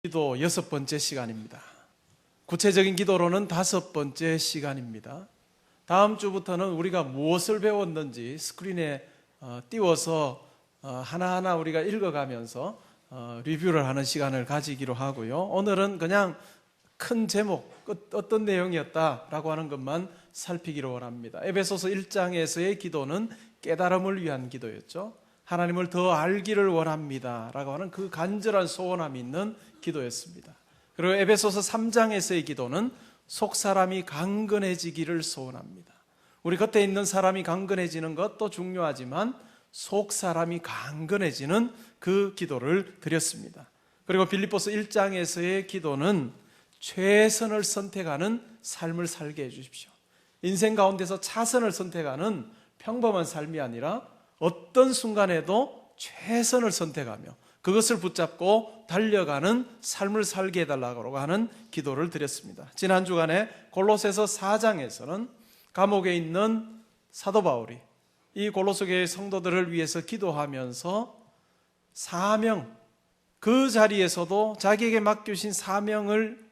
기도 6번째 시간입니다. 구체적인 기도로는 5번째 시간입니다. 다음 주부터는 우리가 무엇을 배웠는지 스크린에 띄워서 하나하나 우리가 읽어가면서 리뷰를 하는 시간을 가지기로 하고요. 오늘은 그냥 큰 제목, 어떤 내용이었다라고 하는 것만 살피기로 원합니다. 에베소서 1장에서의 기도는 깨달음을 위한 기도였죠. 하나님을 더 알기를 원합니다 라고 하는 그 간절한 소원함이 있는 기도였습니다. 그리고 에베소서 3장에서의 기도는 속사람이 강건해지기를 소원합니다. 우리 겉에 있는 사람이 강건해지는 것도 중요하지만 속사람이 강건해지는 그 기도를 드렸습니다. 그리고 빌립보서 1장에서의 기도는 최선을 선택하는 삶을 살게 해주십시오. 인생 가운데서 차선을 선택하는 평범한 삶이 아니라 어떤 순간에도 최선을 선택하며 그것을 붙잡고 달려가는 삶을 살게 해달라고 하는 기도를 드렸습니다. 지난 주간에 골로새서 4장에서는 감옥에 있는 사도 바울이 이 골로새 교회 성도들을 위해서 기도하면서 사명, 그 자리에서도 자기에게 맡겨주신 사명을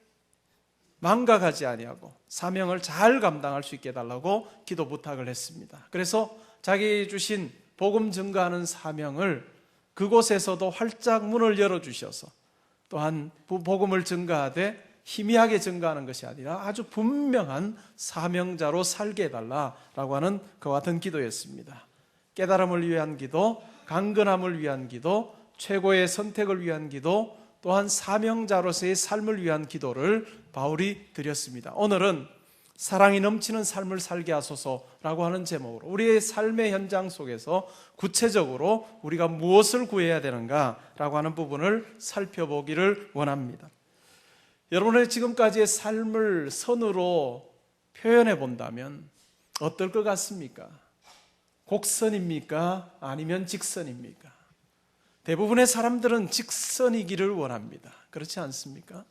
망각하지 아니하고 사명을 잘 감당할 수 있게 해달라고 기도 부탁을 했습니다. 그래서 자기 주신 복음 증거하는 사명을 그곳에서도 활짝 문을 열어주셔서 또한 복음을 증거하되 희미하게 증거하는 것이 아니라 아주 분명한 사명자로 살게 해달라라고 하는 그와 같은 기도였습니다. 깨달음을 위한 기도, 강건함을 위한 기도, 최고의 선택을 위한 기도, 또한 사명자로서의 삶을 위한 기도를 바울이 드렸습니다. 오늘은 사랑이 넘치는 삶을 살게 하소서라고 하는 제목으로 우리의 삶의 현장 속에서 구체적으로 우리가 무엇을 구해야 되는가라고 하는 부분을 살펴보기를 원합니다. 여러분의 지금까지의 삶을 선으로 표현해 본다면 어떨 것 같습니까? 곡선입니까? 아니면 직선입니까? 대부분의 사람들은 직선이기를 원합니다. 그렇지 않습니까?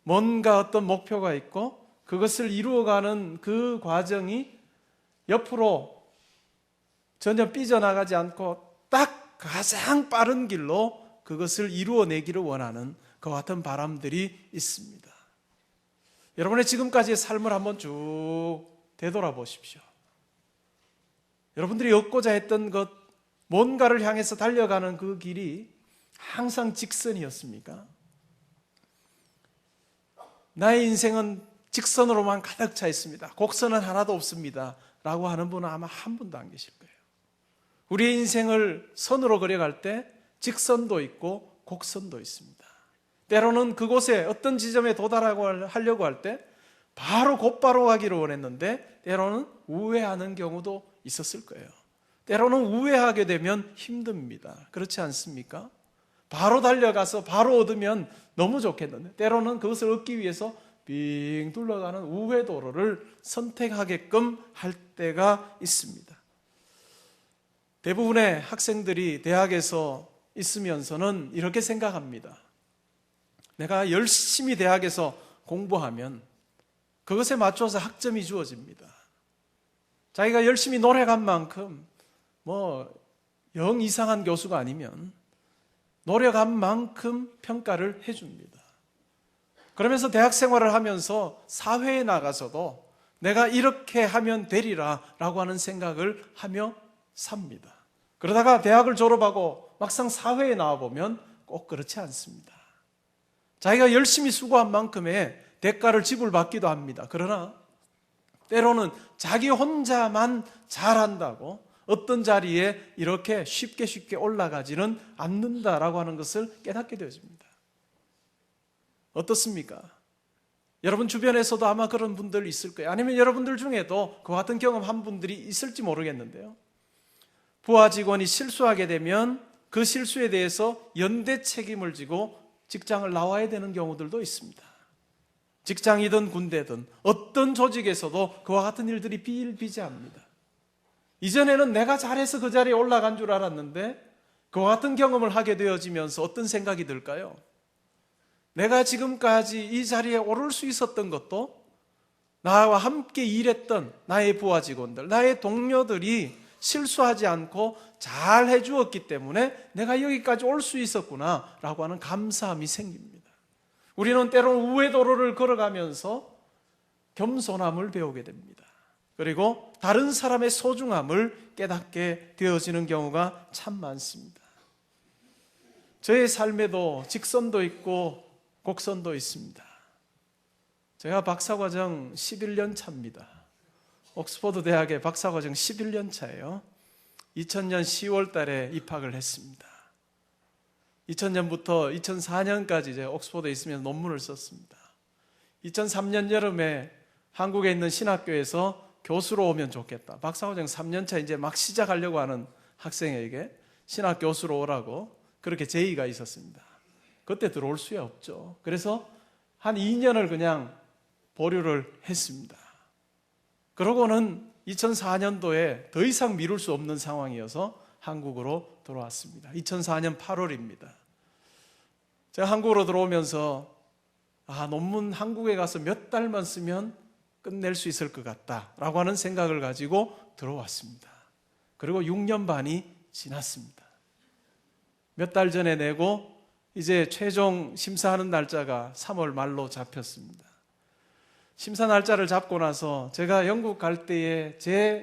뭔가 어떤 목표가 있고 그것을 이루어가는 그 과정이 옆으로 전혀 삐져나가지 않고 딱 가장 빠른 길로 그것을 이루어내기를 원하는 그와 같은 바람들이 있습니다. 여러분의 지금까지의 삶을 한번 쭉 되돌아보십시오. 여러분들이 얻고자 했던 것, 뭔가를 향해서 달려가는 그 길이 항상 직선이었습니까? 나의 인생은 직선으로만 가득 차 있습니다. 곡선은 하나도 없습니다 라고 하는 분은 아마 한 분도 안 계실 거예요. 우리의 인생을 선으로 그려갈 때 직선도 있고 곡선도 있습니다. 때로는 그곳에 어떤 지점에 도달하려고 할 때 바로 곧바로 가기를 원했는데 때로는 우회하는 경우도 있었을 거예요. 때로는 우회하게 되면 힘듭니다. 그렇지 않습니까? 바로 달려가서 바로 얻으면 너무 좋겠는데 때로는 그것을 얻기 위해서 빙 둘러가는 우회도로를 선택하게끔 할 때가 있습니다. 대부분의 학생들이 대학에서 있으면서는 이렇게 생각합니다. 내가 열심히 대학에서 공부하면 그것에 맞춰서 학점이 주어집니다. 자기가 열심히 노력한 만큼 영 이상한 교수가 아니면 노력한 만큼 평가를 해줍니다. 그러면서 대학 생활을 하면서 사회에 나가서도 내가 이렇게 하면 되리라 라고 하는 생각을 하며 삽니다. 그러다가 대학을 졸업하고 막상 사회에 나와보면 꼭 그렇지 않습니다. 자기가 열심히 수고한 만큼의 대가를 지불받기도 합니다. 그러나 때로는 자기 혼자만 잘한다고 어떤 자리에 이렇게 쉽게 올라가지는 않는다라고 하는 것을 깨닫게 되어집니다. 어떻습니까? 여러분 주변에서도 아마 그런 분들 있을 거예요. 아니면 여러분들 중에도 그와 같은 경험한 분들이 있을지 모르겠는데요. 부하 직원이 실수하게 되면 그 실수에 대해서 연대 책임을 지고 직장을 나와야 되는 경우들도 있습니다. 직장이든 군대든 어떤 조직에서도 그와 같은 일들이 비일비재합니다. 이전에는 내가 잘해서 그 자리에 올라간 줄 알았는데 그와 같은 경험을 하게 되어지면서 어떤 생각이 들까요? 내가 지금까지 이 자리에 오를 수 있었던 것도 나와 함께 일했던 나의 부하 직원들, 나의 동료들이 실수하지 않고 잘 해주었기 때문에 내가 여기까지 올 수 있었구나 라고 하는 감사함이 생깁니다. 우리는 때로는 우회 도로를 걸어가면서 겸손함을 배우게 됩니다. 그리고 다른 사람의 소중함을 깨닫게 되어지는 경우가 참 많습니다. 저의 삶에도 직선도 있고 곡선도 있습니다. 제가 박사과정 11년 차입니다. 옥스퍼드 대학의 박사과정 11년 차예요. 2000년 10월 달에 입학을 했습니다. 2000년부터 2004년까지 이제 옥스퍼드에 있으면서 논문을 썼습니다. 2003년 여름에 한국에 있는 신학교에서 교수로 오면 좋겠다. 박사과정 3년차 이제 막 시작하려고 하는 학생에게 신학 교수로 오라고 그렇게 제의가 있었습니다. 그때 들어올 수야 없죠. 그래서 한 2년을 그냥 보류를 했습니다. 그러고는 2004년도에 더 이상 미룰 수 없는 상황이어서 한국으로 돌아왔습니다. 2004년 8월입니다. 제가 한국으로 들어오면서 논문 한국에 가서 몇 달만 쓰면 끝낼 수 있을 것 같다라고 하는 생각을 가지고 들어왔습니다. 그리고 6년 반이 지났습니다. 몇 달 전에 내고 이제 최종 심사하는 날짜가 3월 말로 잡혔습니다. 심사 날짜를 잡고 나서 제가 영국 갈 때에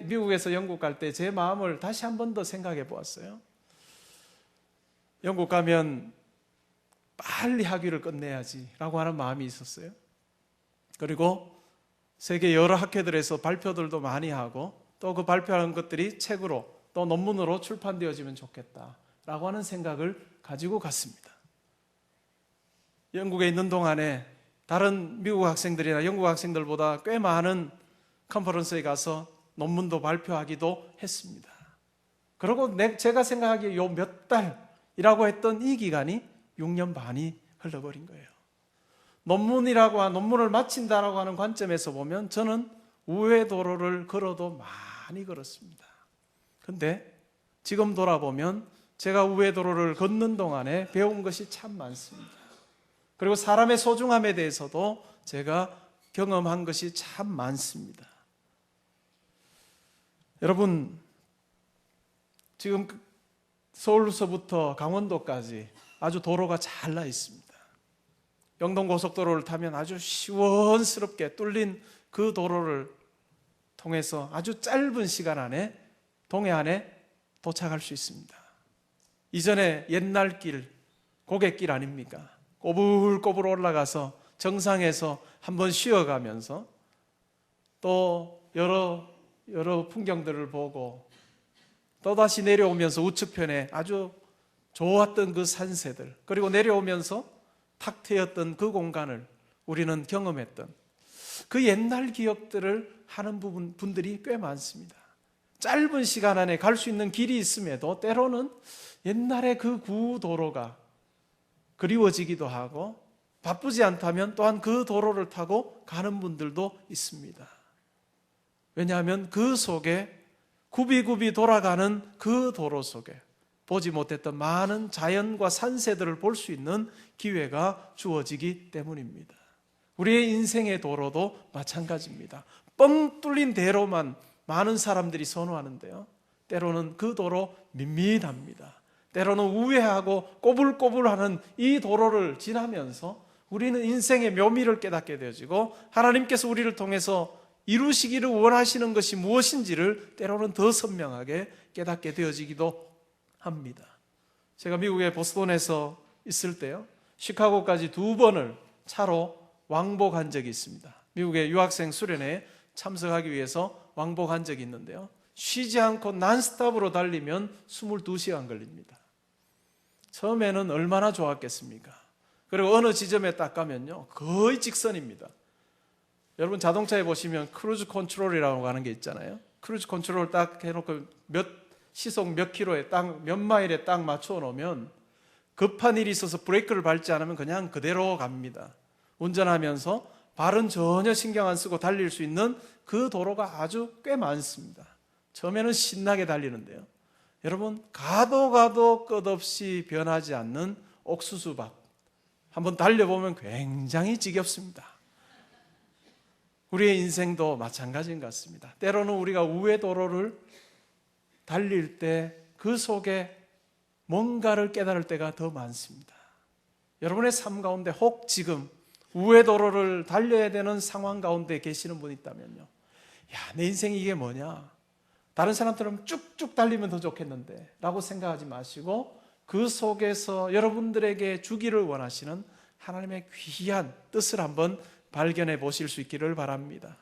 미국에서 영국 갈 때 제 마음을 다시 한 번 더 생각해 보았어요. 영국 가면 빨리 학위를 끝내야지라고 하는 마음이 있었어요. 그리고 세계 여러 학회들에서 발표들도 많이 하고 또 그 발표하는 것들이 책으로 또 논문으로 출판되어지면 좋겠다라고 하는 생각을 가지고 갔습니다. 영국에 있는 동안에 다른 미국 학생들이나 영국 학생들보다 꽤 많은 컨퍼런스에 가서 논문도 발표하기도 했습니다. 그리고 제가 생각하기에 요 몇 달이라고 했던 이 기간이 6년 반이 흘러버린 거예요. 논문을 마친다라고 하는 관점에서 보면 저는 우회 도로를 걸어도 많이 걸었습니다. 근데 지금 돌아보면 제가 우회 도로를 걷는 동안에 배운 것이 참 많습니다. 그리고 사람의 소중함에 대해서도 제가 경험한 것이 참 많습니다. 여러분, 지금 서울서부터 강원도까지 아주 도로가 잘 나 있습니다. 영동고속도로를 타면 아주 시원스럽게 뚫린 그 도로를 통해서 아주 짧은 시간 안에 동해안에 도착할 수 있습니다. 이전에 옛날 길, 고갯길 아닙니까? 꼬불꼬불 올라가서 정상에서 한번 쉬어가면서 또 여러 풍경들을 보고 또다시 내려오면서 우측편에 아주 좋았던 그 산세들, 그리고 내려오면서 탁 트였던 그 공간을 우리는 경험했던 그 옛날 기억들을 하는 분들이 꽤 많습니다. 짧은 시간 안에 갈 수 있는 길이 있음에도 때로는 옛날의 그 구도로가 그리워지기도 하고 바쁘지 않다면 또한 그 도로를 타고 가는 분들도 있습니다. 왜냐하면 그 속에 굽이굽이 돌아가는 그 도로 속에 보지 못했던 많은 자연과 산세들을 볼 수 있는 기회가 주어지기 때문입니다. 우리의 인생의 도로도 마찬가지입니다. 뻥 뚫린 대로만 많은 사람들이 선호하는데요, 때로는 그 도로 밋밋합니다. 때로는 우회하고 꼬불꼬불하는 이 도로를 지나면서 우리는 인생의 묘미를 깨닫게 되어지고 하나님께서 우리를 통해서 이루시기를 원하시는 것이 무엇인지를 때로는 더 선명하게 깨닫게 되어지기도 합니다. 제가 미국의 보스턴에서 있을 때요, 시카고까지 2번을 차로 왕복한 적이 있습니다. 미국의 유학생 수련회에 참석하기 위해서 왕복한 적이 있는데요, 쉬지 않고 난스톱으로 달리면 22시간 걸립니다. 처음에는 얼마나 좋았겠습니까? 그리고 어느 지점에 딱 가면요, 거의 직선입니다. 여러분 자동차에 보시면 크루즈 컨트롤이라고 하는 게 있잖아요. 크루즈 컨트롤 딱 해놓고 시속 몇 킬로에 몇 마일에 딱 맞춰 놓으면 급한 일이 있어서 브레이크를 밟지 않으면 그냥 그대로 갑니다. 운전하면서 발은 전혀 신경 안 쓰고 달릴 수 있는 그 도로가 아주 꽤 많습니다. 처음에는 신나게 달리는데요, 여러분 가도 끝없이 변하지 않는 옥수수밭 한번 달려보면 굉장히 지겹습니다. 우리의 인생도 마찬가지인 것 같습니다. 때로는 우리가 우회 도로를 달릴 때 그 속에 뭔가를 깨달을 때가 더 많습니다. 여러분의 삶 가운데 혹 지금 우회 도로를 달려야 되는 상황 가운데 계시는 분이 있다면요, 야, 내 인생이 이게 뭐냐, 다른 사람처럼 쭉쭉 달리면 더 좋겠는데 라고 생각하지 마시고 그 속에서 여러분들에게 주기를 원하시는 하나님의 귀한 뜻을 한번 발견해 보실 수 있기를 바랍니다.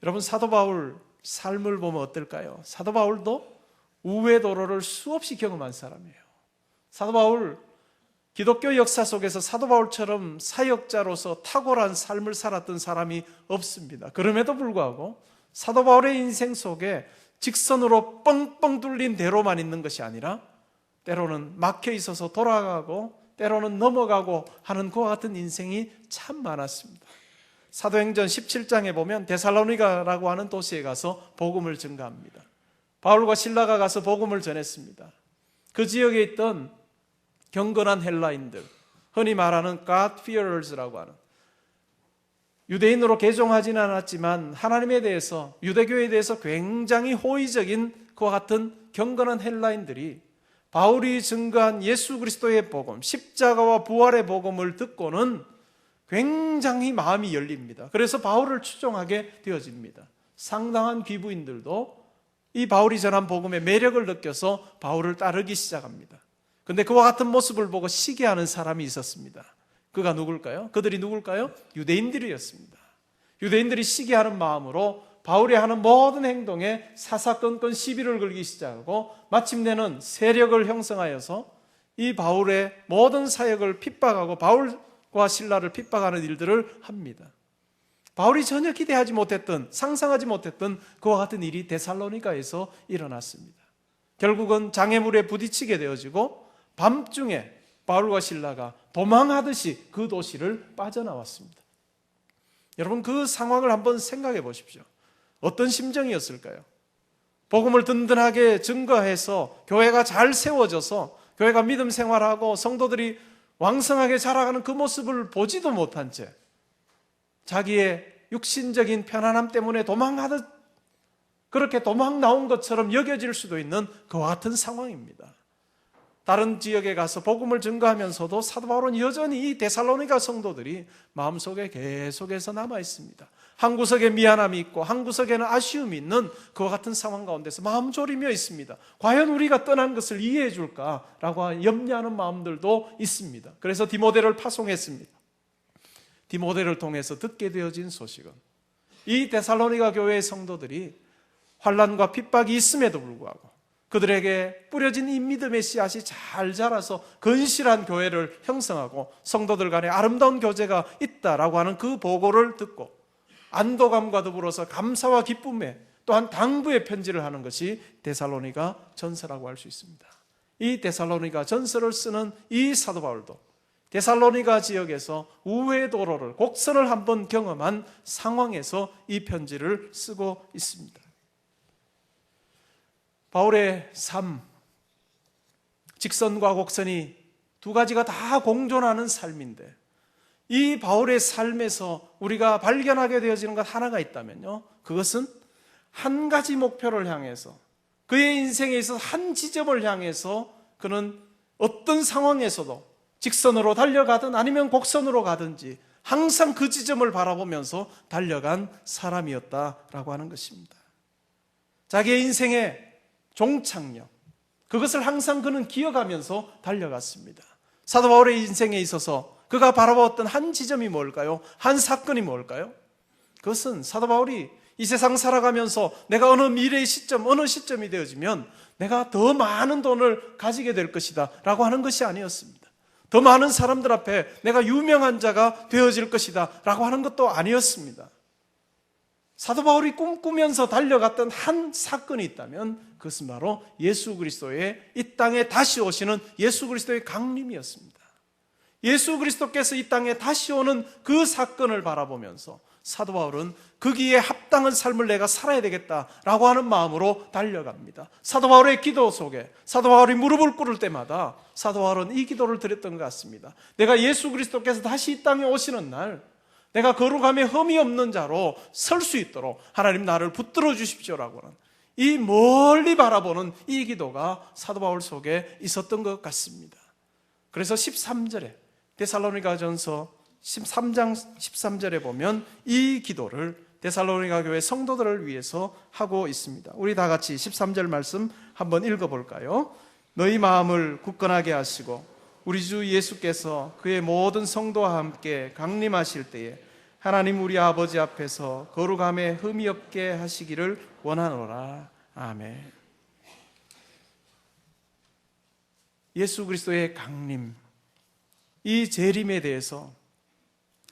여러분, 사도 바울 삶을 보면 어떨까요? 사도 바울도 우회 도로를 수없이 경험한 사람이에요. 사도 바울, 기독교 역사 속에서 사도 바울처럼 사역자로서 탁월한 삶을 살았던 사람이 없습니다. 그럼에도 불구하고 사도 바울의 인생 속에 직선으로 뻥뻥 뚫린 대로만 있는 것이 아니라 때로는 막혀 있어서 돌아가고 때로는 넘어가고 하는 그와 같은 인생이 참 많았습니다. 사도행전 17장에 보면 데살로니가라고 하는 도시에 가서 복음을 전가합니다. 바울과 실라가 가서 복음을 전했습니다. 그 지역에 있던 경건한 헬라인들, 흔히 말하는 God-fearers라고 하는, 유대인으로 개종하지는 않았지만 하나님에 대해서, 유대교에 대해서 굉장히 호의적인 그와 같은 경건한 헬라인들이 바울이 증거한 예수 그리스도의 복음, 십자가와 부활의 복음을 듣고는 굉장히 마음이 열립니다. 그래서 바울을 추종하게 되어집니다. 상당한 귀부인들도 이 바울이 전한 복음의 매력을 느껴서 바울을 따르기 시작합니다. 그런데 그와 같은 모습을 보고 시기하는 사람이 있었습니다. 그가 누굴까요? 그들이 누굴까요? 유대인들이었습니다. 유대인들이 시기하는 마음으로 바울이 하는 모든 행동에 사사건건 시비를 걸기 시작하고 마침내는 세력을 형성하여서 이 바울의 모든 사역을 핍박하고 바울과 실라를 핍박하는 일들을 합니다. 바울이 전혀 기대하지 못했던, 상상하지 못했던 그와 같은 일이 데살로니가에서 일어났습니다. 결국은 장애물에 부딪히게 되어지고 밤중에 바울과 실라가 도망하듯이 그 도시를 빠져나왔습니다. 여러분, 그 상황을 한번 생각해 보십시오. 어떤 심정이었을까요? 복음을 든든하게 증거해서 교회가 잘 세워져서 교회가 믿음 생활하고 성도들이 왕성하게 자라가는 그 모습을 보지도 못한 채 자기의 육신적인 편안함 때문에 도망하듯 그렇게 도망 나온 것처럼 여겨질 수도 있는 그와 같은 상황입니다. 다른 지역에 가서 복음을 증거하면서도 사도 바울은 여전히 이 데살로니가 성도들이 마음속에 계속해서 남아 있습니다. 한 구석에 미안함이 있고 한 구석에는 아쉬움이 있는 그와 같은 상황 가운데서 마음 졸이며 있습니다. 과연 우리가 떠난 것을 이해해 줄까라고 염려하는 마음들도 있습니다. 그래서 디모데를 파송했습니다. 디모데를 통해서 듣게 되어진 소식은 이 데살로니가 교회의 성도들이 환난과 핍박이 있음에도 불구하고 그들에게 뿌려진 이 믿음의 씨앗이 잘 자라서 건실한 교회를 형성하고 성도들 간에 아름다운 교제가 있다라고 하는 그 보고를 듣고 안도감과 더불어서 감사와 기쁨에 또한 당부의 편지를 하는 것이 데살로니가 전서라고 할 수 있습니다. 이 데살로니가 전서를 쓰는 이 사도 바울도 데살로니가 지역에서 우회 도로를, 곡선을 한번 경험한 상황에서 이 편지를 쓰고 있습니다. 바울의 삶, 직선과 곡선이 두 가지가 다 공존하는 삶인데 이 바울의 삶에서 우리가 발견하게 되어지는 것 하나가 있다면요, 그것은 한 가지 목표를 향해서, 그의 인생에 있어서 한 지점을 향해서 그는 어떤 상황에서도 직선으로 달려가든 아니면 곡선으로 가든지 항상 그 지점을 바라보면서 달려간 사람이었다라고 하는 것입니다. 자기의 인생의 종착역, 그것을 항상 그는 기억하면서 달려갔습니다. 사도 바울의 인생에 있어서 그가 바라보았던 한 지점이 뭘까요? 한 사건이 뭘까요? 그것은 사도 바울이 이 세상 살아가면서 내가 어느 미래의 시점, 어느 시점이 되어지면 내가 더 많은 돈을 가지게 될 것이다 라고 하는 것이 아니었습니다. 더 많은 사람들 앞에 내가 유명한 자가 되어질 것이다 라고 하는 것도 아니었습니다. 사도 바울이 꿈꾸면서 달려갔던 한 사건이 있다면 그것은 바로 예수 그리스도의 이 땅에 다시 오시는 예수 그리스도의 강림이었습니다. 예수 그리스도께서 이 땅에 다시 오는 그 사건을 바라보면서 사도 바울은 거기에 합당한 삶을 내가 살아야 되겠다라고 하는 마음으로 달려갑니다. 사도 바울의 기도 속에 사도 바울이 무릎을 꿇을 때마다 사도 바울은 이 기도를 드렸던 것 같습니다. 내가 예수 그리스도께서 다시 이 땅에 오시는 날 내가 거룩함에 흠이 없는 자로 설 수 있도록 하나님 나를 붙들어 주십시오라고 하는 이 멀리 바라보는 이 기도가 사도 바울 속에 있었던 것 같습니다. 그래서 13절에 데살로니가전서 13장 13절에 보면 이 기도를 데살로니가 교회 성도들을 위해서 하고 있습니다. 우리 다 같이 13절 말씀 한번 읽어볼까요? 너희 마음을 굳건하게 하시고 우리 주 예수께서 그의 모든 성도와 함께 강림하실 때에 하나님 우리 아버지 앞에서 거룩함에 흠이 없게 하시기를 원하노라. 아멘. 예수 그리스도의 강림, 이 재림에 대해서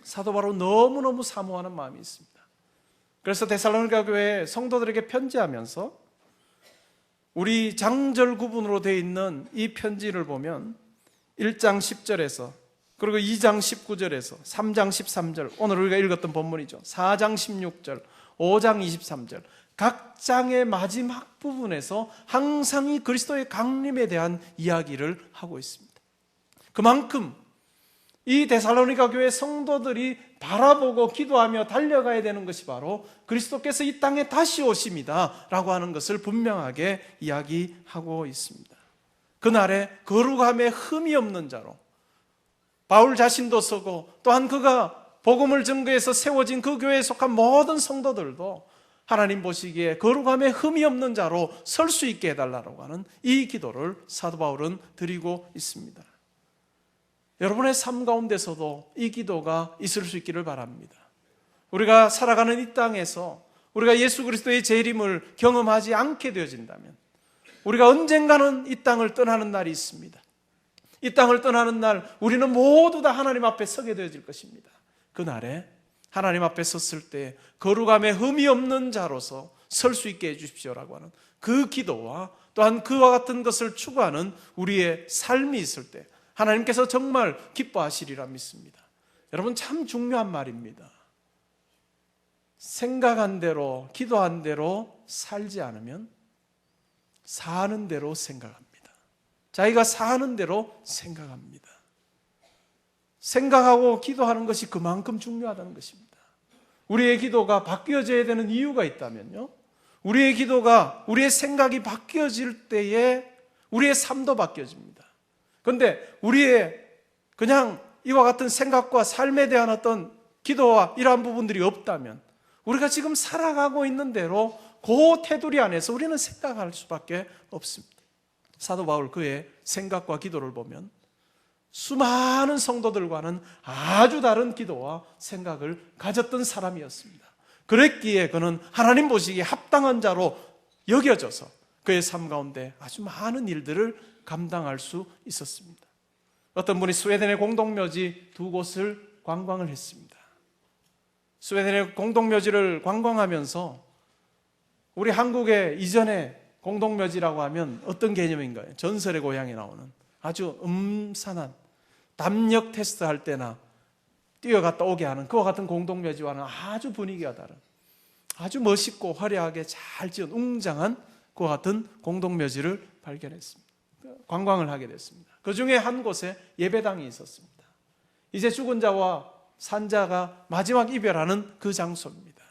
사도 바로 너무너무 사모하는 마음이 있습니다. 그래서 데살로니가 교회 성도들에게 편지하면서 우리 장절 구분으로 되어 있는 이 편지를 보면 1장 10절에서 그리고 2장 19절에서 3장 13절, 오늘 우리가 읽었던 본문이죠. 4장 16절, 5장 23절, 각 장의 마지막 부분에서 항상 이 그리스도의 강림에 대한 이야기를 하고 있습니다. 그만큼 이 데살로니가 교회 성도들이 바라보고 기도하며 달려가야 되는 것이 바로 그리스도께서 이 땅에 다시 오십니다 라고 하는 것을 분명하게 이야기하고 있습니다. 그날에 거룩함에 흠이 없는 자로 바울 자신도 서고 또한 그가 복음을 증거해서 세워진 그 교회에 속한 모든 성도들도 하나님 보시기에 거룩함에 흠이 없는 자로 설 수 있게 해달라고 하는 이 기도를 사도 바울은 드리고 있습니다. 여러분의 삶 가운데서도 이 기도가 있을 수 있기를 바랍니다. 우리가 살아가는 이 땅에서 우리가 예수 그리스도의 재림을 경험하지 않게 되어진다면 우리가 언젠가는 이 땅을 떠나는 날이 있습니다. 이 땅을 떠나는 날 우리는 모두 다 하나님 앞에 서게 되어질 것입니다. 그날에 하나님 앞에 섰을 때 거룩함에 흠이 없는 자로서 설 수 있게 해주십시오라고 하는 그 기도와 또한 그와 같은 것을 추구하는 우리의 삶이 있을 때 하나님께서 정말 기뻐하시리라 믿습니다. 여러분 참 중요한 말입니다. 생각한 대로 기도한 대로 살지 않으면 사는 대로 생각합니다. 자기가 사는 대로 생각합니다. 생각하고 기도하는 것이 그만큼 중요하다는 것입니다. 우리의 기도가 바뀌어져야 되는 이유가 있다면요, 우리의 기도가 우리의 생각이 바뀌어질 때에 우리의 삶도 바뀌어집니다. 그런데 우리의 그냥 이와 같은 생각과 삶에 대한 어떤 기도와 이러한 부분들이 없다면 우리가 지금 살아가고 있는 대로 그 테두리 안에서 우리는 생각할 수밖에 없습니다. 사도 바울 그의 생각과 기도를 보면 수많은 성도들과는 아주 다른 기도와 생각을 가졌던 사람이었습니다. 그랬기에 그는 하나님 보시기에 합당한 자로 여겨져서 그의 삶 가운데 아주 많은 일들을 감당할 수 있었습니다. 어떤 분이 스웨덴의 공동묘지 두 곳을 관광을 했습니다. 스웨덴의 공동묘지를 관광하면서 우리 한국의 이전에 공동묘지라고 하면 어떤 개념인가요? 전설의 고향에 나오는 아주 음산한 담력 테스트 할 때나 뛰어갔다 오게 하는 그와 같은 공동묘지와는 아주 분위기가 다른 아주 멋있고 화려하게 잘 지은 웅장한 그와 같은 공동묘지를 발견했습니다. 관광을 하게 됐습니다. 그 중에 한 곳에 예배당이 있었습니다. 이제 죽은 자와 산자가 마지막 이별하는 그 장소입니다.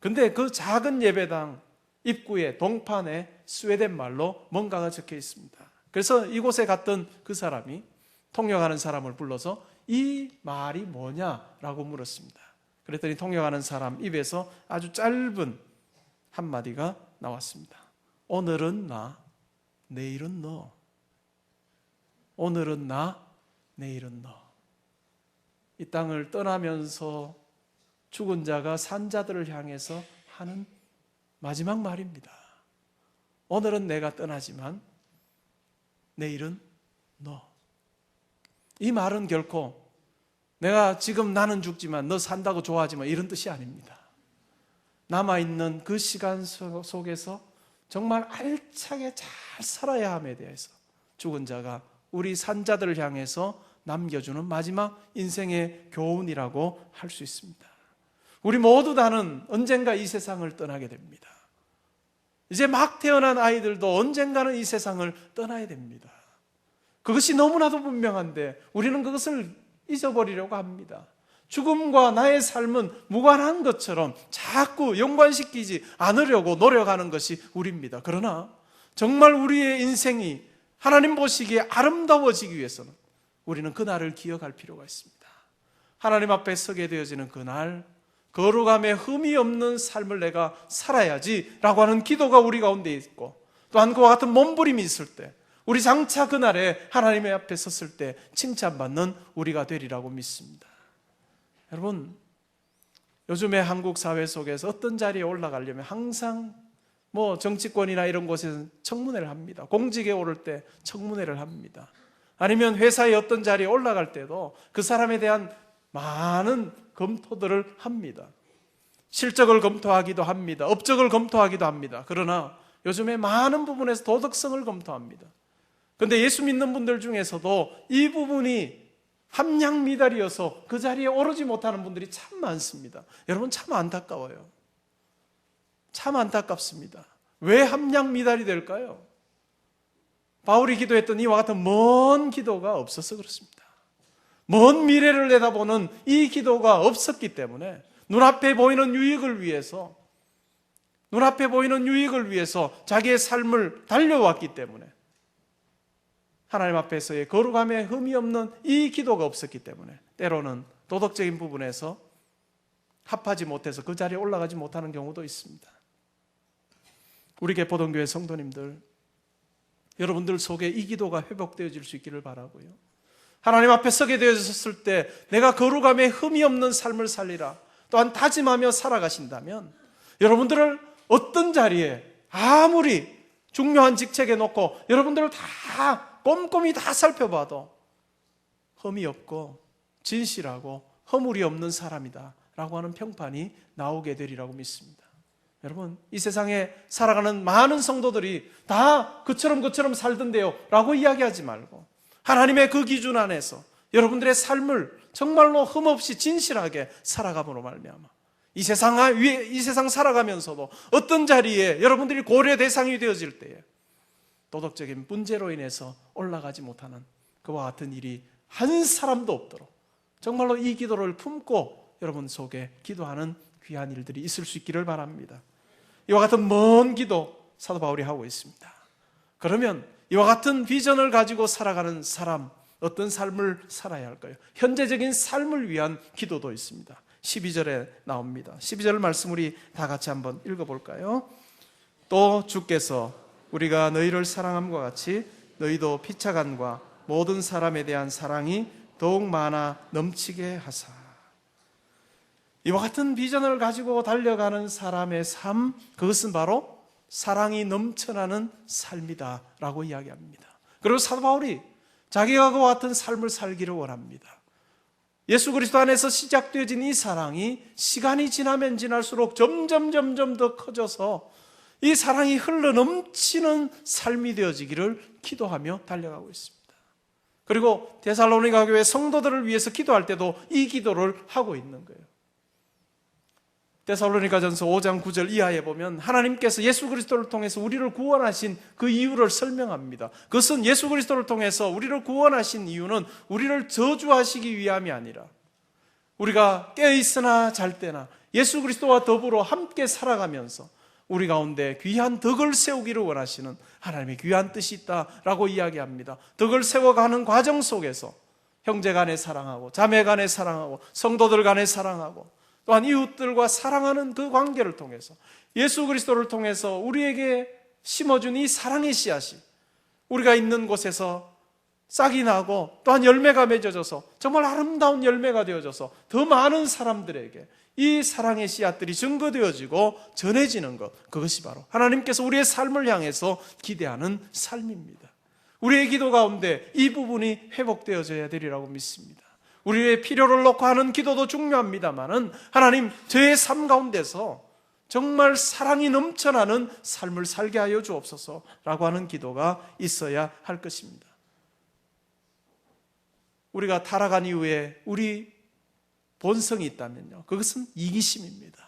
근데 그 작은 예배당 입구에 동판에 스웨덴 말로 뭔가가 적혀 있습니다. 그래서 이곳에 갔던 그 사람이 통역하는 사람을 불러서 이 말이 뭐냐라고 물었습니다. 그랬더니 통역하는 사람 입에서 아주 짧은 한마디가 나왔습니다. 오늘은 나, 내일은 너. 오늘은 나, 내일은 너. 이 땅을 떠나면서 죽은 자가 산자들을 향해서 하는 마지막 말입니다. 오늘은 내가 떠나지만 내일은 너. 이 말은 결코 내가 지금 나는 죽지만 너 산다고 좋아하지만 이런 뜻이 아닙니다. 남아있는 그 시간 속에서 정말 알차게 잘 살아야 함에 대해서 죽은 자가 우리 산자들을 향해서 남겨주는 마지막 인생의 교훈이라고 할 수 있습니다. 우리 모두 다는 언젠가 이 세상을 떠나게 됩니다. 이제 막 태어난 아이들도 언젠가는 이 세상을 떠나야 됩니다. 그것이 너무나도 분명한데 우리는 그것을 잊어버리려고 합니다. 죽음과 나의 삶은 무관한 것처럼 자꾸 연관시키지 않으려고 노력하는 것이 우리입니다. 그러나 정말 우리의 인생이 하나님 보시기에 아름다워지기 위해서는 우리는 그날을 기억할 필요가 있습니다. 하나님 앞에 서게 되어지는 그날 거룩함에 흠이 없는 삶을 내가 살아야지라고 하는 기도가 우리 가운데 있고, 또한 그와 같은 몸부림이 있을 때 우리 장차 그날에 하나님의 앞에 섰을 때 칭찬받는 우리가 되리라고 믿습니다. 여러분, 요즘에 한국 사회 속에서 어떤 자리에 올라가려면 항상 정치권이나 이런 곳에서 청문회를 합니다. 공직에 오를 때 청문회를 합니다. 아니면 회사의 어떤 자리에 올라갈 때도 그 사람에 대한 많은 검토들을 합니다. 실적을 검토하기도 합니다. 업적을 검토하기도 합니다. 그러나 요즘에 많은 부분에서 도덕성을 검토합니다. 그런데 예수 믿는 분들 중에서도 이 부분이 함량미달이어서 그 자리에 오르지 못하는 분들이 참 많습니다. 여러분, 참 안타까워요. 참 안타깝습니다. 왜 함량미달이 될까요? 바울이 기도했던 이와 같은 먼 기도가 없어서 그렇습니다. 먼 미래를 내다보는 이 기도가 없었기 때문에 눈앞에 보이는 유익을 위해서 자기의 삶을 달려왔기 때문에, 하나님 앞에서의 거룩함에 흠이 없는 이 기도가 없었기 때문에 때로는 도덕적인 부분에서 합하지 못해서 그 자리에 올라가지 못하는 경우도 있습니다. 우리 개포동교회 성도님들, 여러분들 속에 이 기도가 회복되어질 수 있기를 바라고요. 하나님 앞에 서게 되었을 때 내가 거룩함에 흠이 없는 삶을 살리라 또한 다짐하며 살아가신다면, 여러분들을 어떤 자리에 아무리 중요한 직책에 놓고 여러분들을 다 꼼꼼히 다 살펴봐도 흠이 없고 진실하고 허물이 없는 사람이다 라고 하는 평판이 나오게 되리라고 믿습니다. 여러분, 이 세상에 살아가는 많은 성도들이 다 그처럼 살던데요 라고 이야기하지 말고, 하나님의 그 기준 안에서 여러분들의 삶을 정말로 흠없이 진실하게 살아감으로 말미암아 이 세상 살아가면서도 어떤 자리에 여러분들이 고려 대상이 되어질 때에 도덕적인 문제로 인해서 올라가지 못하는 그와 같은 일이 한 사람도 없도록 정말로 이 기도를 품고 여러분 속에 기도하는 귀한 일들이 있을 수 있기를 바랍니다. 이와 같은 먼 기도 사도 바울이 하고 있습니다. 그러면 이와 같은 비전을 가지고 살아가는 사람, 어떤 삶을 살아야 할까요? 현재적인 삶을 위한 기도도 있습니다. 12절에 나옵니다. 12절 말씀 우리 다 같이 한번 읽어볼까요? 또 주께서 우리가 너희를 사랑함과 같이 너희도 피차간과 모든 사람에 대한 사랑이 더욱 많아 넘치게 하사. 이와 같은 비전을 가지고 달려가는 사람의 삶, 그것은 바로 사랑이 넘쳐나는 삶이다 라고 이야기합니다. 그리고 사도 바울이 자기가 그와 같은 삶을 살기를 원합니다. 예수 그리스도 안에서 시작되어진 이 사랑이 시간이 지나면 지날수록 점점 더 커져서 이 사랑이 흘러 넘치는 삶이 되어지기를 기도하며 달려가고 있습니다. 그리고 데살로니가 교회 성도들을 위해서 기도할 때도 이 기도를 하고 있는 거예요. 데살로니가전서 5장 9절 이하에 보면 하나님께서 예수 그리스도를 통해서 우리를 구원하신 그 이유를 설명합니다. 그것은 예수 그리스도를 통해서 우리를 구원하신 이유는 우리를 저주하시기 위함이 아니라 우리가 깨어있으나 잘 때나 예수 그리스도와 더불어 함께 살아가면서 우리 가운데 귀한 덕을 세우기를 원하시는 하나님의 귀한 뜻이 있다라고 이야기합니다. 덕을 세워가는 과정 속에서 형제 간에 사랑하고 자매 간에 사랑하고 성도들 간에 사랑하고 또한 이웃들과 사랑하는 그 관계를 통해서 예수 그리스도를 통해서 우리에게 심어준 이 사랑의 씨앗이 우리가 있는 곳에서 싹이 나고 또한 열매가 맺어져서 정말 아름다운 열매가 되어져서 더 많은 사람들에게 이 사랑의 씨앗들이 증거되어지고 전해지는 것, 그것이 바로 하나님께서 우리의 삶을 향해서 기대하는 삶입니다. 우리의 기도 가운데 이 부분이 회복되어져야 되리라고 믿습니다. 우리의 필요를 놓고 하는 기도도 중요합니다만은 하나님, 저의 삶 가운데서 정말 사랑이 넘쳐나는 삶을 살게 하여 주옵소서라고 하는 기도가 있어야 할 것입니다. 우리가 타락한 이후에 우리 본성이 있다면요, 그것은 이기심입니다.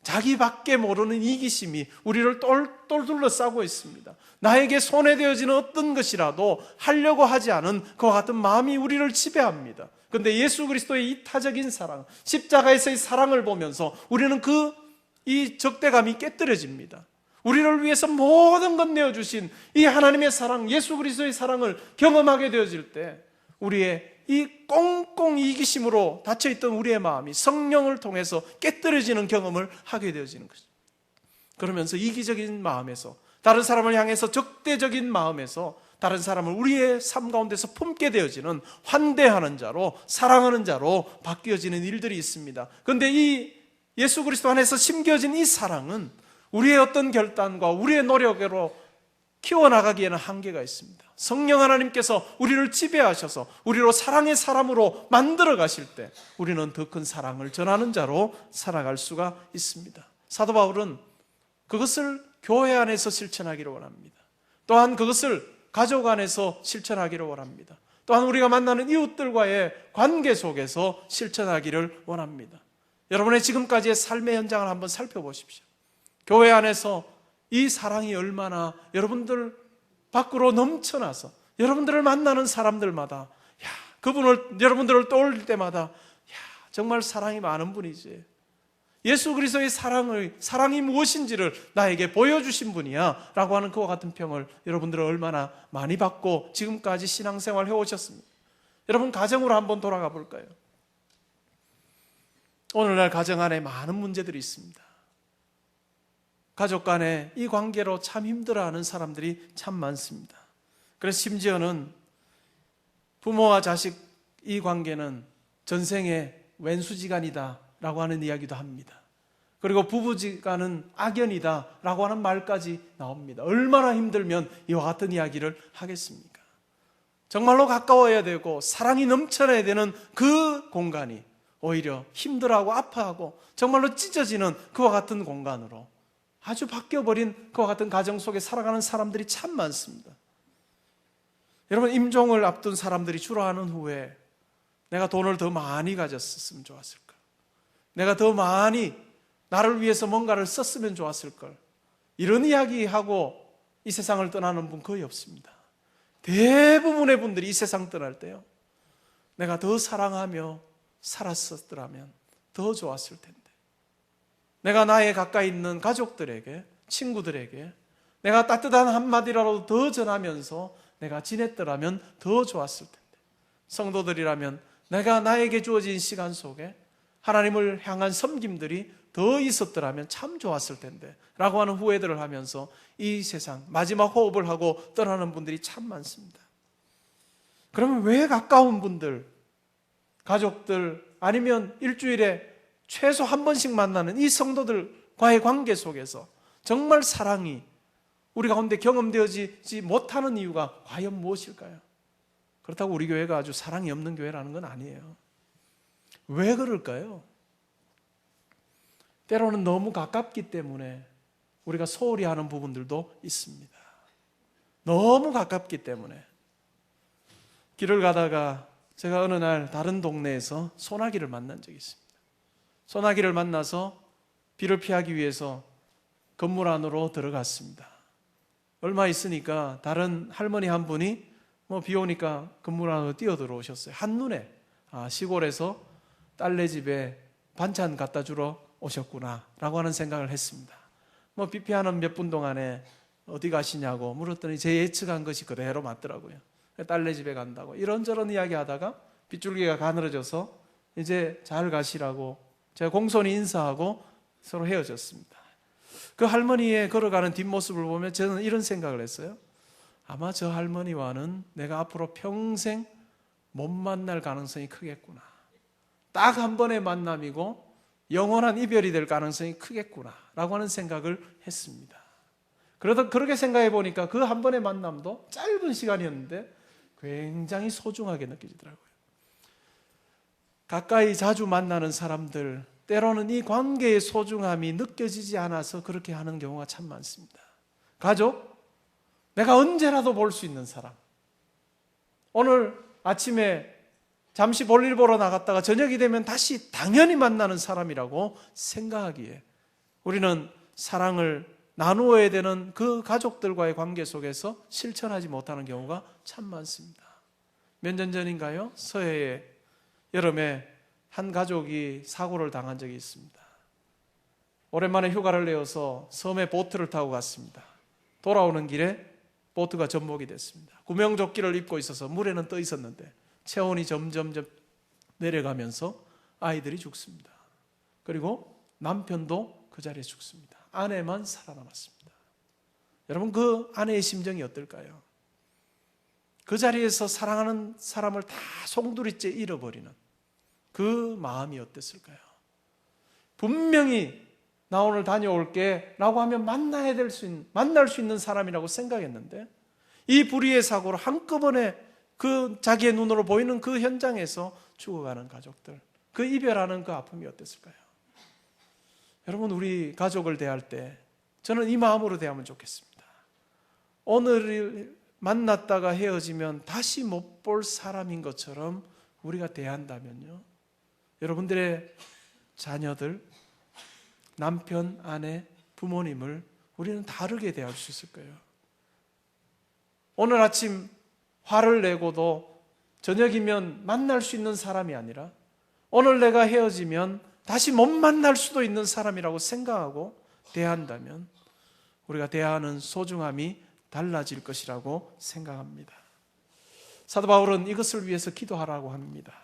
자기밖에 모르는 이기심이 우리를 똘똘 둘러싸고 있습니다. 나에게 손해되어지는 어떤 것이라도 하려고 하지 않은 그와 같은 마음이 우리를 지배합니다. 그런데 예수 그리스도의 이타적인 사랑, 십자가에서의 사랑을 보면서 우리는 이 적대감이 깨뜨려집니다. 우리를 위해서 모든 것 내어주신 이 하나님의 사랑, 예수 그리스도의 사랑을 경험하게 되어질 때 우리의 이 꽁꽁 이기심으로 닫혀있던 우리의 마음이 성령을 통해서 깨뜨려지는 경험을 하게 되어지는 것이죠. 그러면서 이기적인 마음에서, 다른 사람을 향해서 적대적인 마음에서 다른 사람을 우리의 삶 가운데서 품게 되어지는 환대하는 자로, 사랑하는 자로 바뀌어지는 일들이 있습니다. 그런데 이 예수 그리스도 안에서 심겨진 이 사랑은 우리의 어떤 결단과 우리의 노력으로 키워나가기에는 한계가 있습니다. 성령 하나님께서 우리를 지배하셔서 우리로 사랑의 사람으로 만들어 가실 때 우리는 더 큰 사랑을 전하는 자로 살아갈 수가 있습니다. 사도 바울은 그것을 교회 안에서 실천하기를 원합니다. 또한 그것을 가족 안에서 실천하기를 원합니다. 또한 우리가 만나는 이웃들과의 관계 속에서 실천하기를 원합니다. 여러분의 지금까지의 삶의 현장을 한번 살펴보십시오. 교회 안에서 이 사랑이 얼마나 여러분들 밖으로 넘쳐나서 여러분들을 만나는 사람들마다 여러분들을 떠올릴 때마다 정말 사랑이 많은 분이지, 예수 그리스도의 사랑이 무엇인지를 나에게 보여주신 분이야 라고 하는 그와 같은 평을 여러분들은 얼마나 많이 받고 지금까지 신앙생활 해오셨습니까? 여러분, 가정으로 한번 돌아가 볼까요? 오늘날 가정 안에 많은 문제들이 있습니다. 가족 간에 이 관계로 참 힘들어하는 사람들이 참 많습니다. 그래서 심지어는 부모와 자식 이 관계는 전생의 왼수지간이다 라고 하는 이야기도 합니다. 그리고 부부지간은 악연이다 라고 하는 말까지 나옵니다. 얼마나 힘들면 이와 같은 이야기를 하겠습니까? 정말로 가까워야 되고 사랑이 넘쳐나야 되는 그 공간이 오히려 힘들어하고 아파하고 정말로 찢어지는 그와 같은 공간으로 아주 바뀌어버린 그와 같은 가정 속에 살아가는 사람들이 참 많습니다. 여러분, 임종을 앞둔 사람들이 주로 하는 후에 내가 돈을 더 많이 가졌으면 좋았을까? 내가 더 많이 나를 위해서 뭔가를 썼으면 좋았을걸? 이런 이야기하고 이 세상을 떠나는 분 거의 없습니다. 대부분의 분들이 이 세상 떠날 때요, 내가 더 사랑하며 살았었더라면 더 좋았을 텐데, 내가 나의 가까이 있는 가족들에게, 친구들에게 내가 따뜻한 한마디라도 더 전하면서 내가 지냈더라면 더 좋았을 텐데, 성도들이라면 내가 나에게 주어진 시간 속에 하나님을 향한 섬김들이 더 있었더라면 참 좋았을 텐데 라고 하는 후회들을 하면서 이 세상 마지막 호흡을 하고 떠나는 분들이 참 많습니다. 그러면 왜 가까운 분들, 가족들, 아니면 일주일에 최소 한 번씩 만나는 이 성도들과의 관계 속에서 정말 사랑이 우리 가운데 경험되어지지 못하는 이유가 과연 무엇일까요? 그렇다고 우리 교회가 아주 사랑이 없는 교회라는 건 아니에요. 왜 그럴까요? 때로는 너무 가깝기 때문에 우리가 소홀히 하는 부분들도 있습니다. 너무 가깝기 때문에. 길을 가다가 제가 어느 날 다른 동네에서 소나기를 만난 적이 있습니다. 소나기를 만나서 비를 피하기 위해서 건물 안으로 들어갔습니다. 얼마 있으니까 다른 할머니 한 분이 비 오니까 건물 안으로 뛰어들어오셨어요. 한눈에 시골에서 딸네 집에 반찬 갖다 주러 오셨구나 라고 하는 생각을 했습니다. 비 피하는 몇 분 동안에 어디 가시냐고 물었더니 제 예측한 것이 그대로 맞더라고요. 딸네 집에 간다고 이런저런 이야기하다가 빗줄기가 가늘어져서 이제 잘 가시라고 제가 공손히 인사하고 서로 헤어졌습니다. 그 할머니의 걸어가는 뒷모습을 보면 저는 이런 생각을 했어요. 아마 저 할머니와는 내가 앞으로 평생 못 만날 가능성이 크겠구나. 딱 한 번의 만남이고 영원한 이별이 될 가능성이 크겠구나 라고 하는 생각을 했습니다. 그렇게 생각해 보니까 그 한 번의 만남도 짧은 시간이었는데 굉장히 소중하게 느껴지더라고요. 가까이 자주 만나는 사람들, 때로는 이 관계의 소중함이 느껴지지 않아서 그렇게 하는 경우가 참 많습니다. 가족, 내가 언제라도 볼 수 있는 사람, 오늘 아침에 잠시 볼일 보러 나갔다가 저녁이 되면 다시 당연히 만나는 사람이라고 생각하기에 우리는 사랑을 나누어야 되는 그 가족들과의 관계 속에서 실천하지 못하는 경우가 참 많습니다. 몇 년 전인가요? 서해에 여름에 한 가족이 사고를 당한 적이 있습니다. 오랜만에 휴가를 내어서 섬에 보트를 타고 갔습니다. 돌아오는 길에 보트가 전복이 됐습니다. 구명조끼를 입고 있어서 물에는 떠 있었는데 체온이 점점 내려가면서 아이들이 죽습니다. 그리고 남편도 그 자리에 죽습니다. 아내만 살아남았습니다. 여러분, 그 아내의 심정이 어떨까요? 그 자리에서 사랑하는 사람을 다 송두리째 잃어버리는 그 마음이 어땠을까요? 분명히 나 오늘 다녀올게 라고 하면 만날 수 있는 사람이라고 생각했는데 이 불의의 사고로 한꺼번에 그 자기의 눈으로 보이는 그 현장에서 죽어가는 가족들, 그 이별하는 그 아픔이 어땠을까요? 여러분, 우리 가족을 대할 때 저는 이 마음으로 대하면 좋겠습니다. 오늘 만났다가 헤어지면 다시 못 볼 사람인 것처럼 우리가 대한다면요, 여러분들의 자녀들, 남편, 아내, 부모님을 우리는 다르게 대할 수 있을 거예요. 오늘 아침 화를 내고도 저녁이면 만날 수 있는 사람이 아니라 오늘 내가 헤어지면 다시 못 만날 수도 있는 사람이라고 생각하고 대한다면 우리가 대하는 소중함이 달라질 것이라고 생각합니다. 사도 바울은 이것을 위해서 기도하라고 합니다.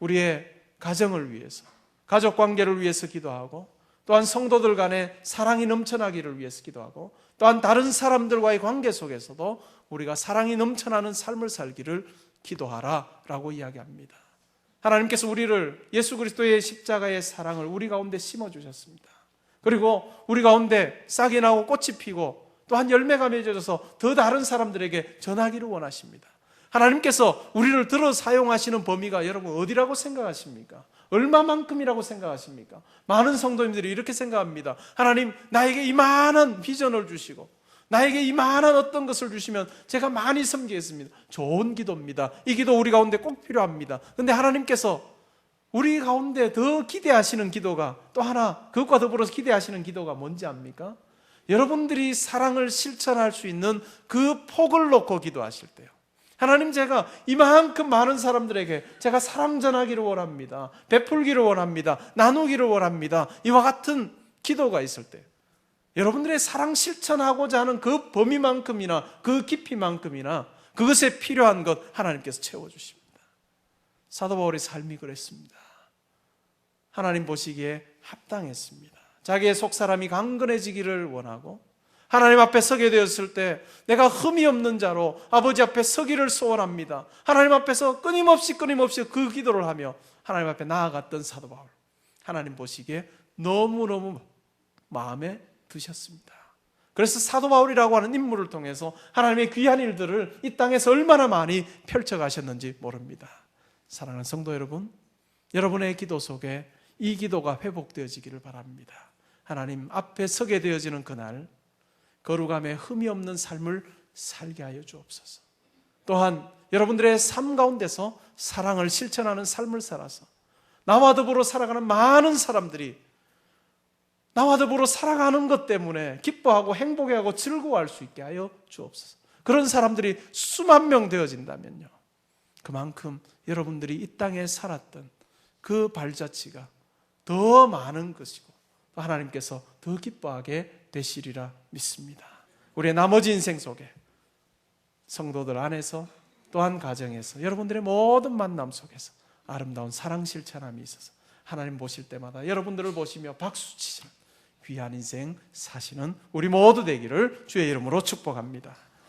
우리의 가정을 위해서, 가족 관계를 위해서 기도하고, 또한 성도들 간의 사랑이 넘쳐나기를 위해서 기도하고, 또한 다른 사람들과의 관계 속에서도 우리가 사랑이 넘쳐나는 삶을 살기를 기도하라라고 이야기합니다. 하나님께서 우리를 예수 그리스도의 십자가의 사랑을 우리 가운데 심어주셨습니다. 그리고 우리 가운데 싹이 나고 꽃이 피고 또한 열매가 맺어져서 더 다른 사람들에게 전하기를 원하십니다. 하나님께서 우리를 들어 사용하시는 범위가 여러분 어디라고 생각하십니까? 얼마만큼이라고 생각하십니까? 많은 성도님들이 이렇게 생각합니다. 하나님, 나에게 이만한 비전을 주시고 나에게 이만한 어떤 것을 주시면 제가 많이 섬기겠습니다. 좋은 기도입니다. 이 기도 우리 가운데 꼭 필요합니다. 그런데 하나님께서 우리 가운데 더 기대하시는 기도가 또 하나, 그것과 더불어서 기대하시는 기도가 뭔지 압니까? 여러분들이 사랑을 실천할 수 있는 그 폭을 놓고 기도하실 때요, 하나님, 제가 이만큼 많은 사람들에게 제가 사랑 전하기를 원합니다. 베풀기를 원합니다. 나누기를 원합니다. 이와 같은 기도가 있을 때 여러분들의 사랑 실천하고자 하는 그 범위만큼이나 그 깊이만큼이나 그것에 필요한 것 하나님께서 채워주십니다. 사도 바울의 삶이 그랬습니다. 하나님 보시기에 합당했습니다. 자기의 속사람이 강건해지기를 원하고 하나님 앞에 서게 되었을 때 내가 흠이 없는 자로 아버지 앞에 서기를 소원합니다. 하나님 앞에서 끊임없이 그 기도를 하며 하나님 앞에 나아갔던 사도 바울, 하나님 보시기에 너무너무 마음에 드셨습니다. 그래서 사도 바울이라고 하는 인물을 통해서 하나님의 귀한 일들을 이 땅에서 얼마나 많이 펼쳐가셨는지 모릅니다. 사랑하는 성도 여러분, 여러분의 기도 속에 이 기도가 회복되어지기를 바랍니다. 하나님 앞에 서게 되어지는 그날 거룩함에 흠이 없는 삶을 살게 하여 주옵소서. 또한 여러분들의 삶 가운데서 사랑을 실천하는 삶을 살아서 나와 더불어 살아가는 많은 사람들이 나와 더불어 살아가는 것 때문에 기뻐하고 행복해하고 즐거워할 수 있게 하여 주옵소서. 그런 사람들이 수만 명 되어진다면요, 그만큼 여러분들이 이 땅에 살았던 그 발자취가 더 많은 것이고 하나님께서 더 기뻐하게 되시리라 믿습니다. 우리의 나머지 인생 속에 성도들 안에서 또한 가정에서 여러분들의 모든 만남 속에서 아름다운 사랑 실천함이 있어서 하나님 보실 때마다 여러분들을 보시며 박수치시는 귀한 인생 사시는 우리 모두 되기를 주의 이름으로 축복합니다.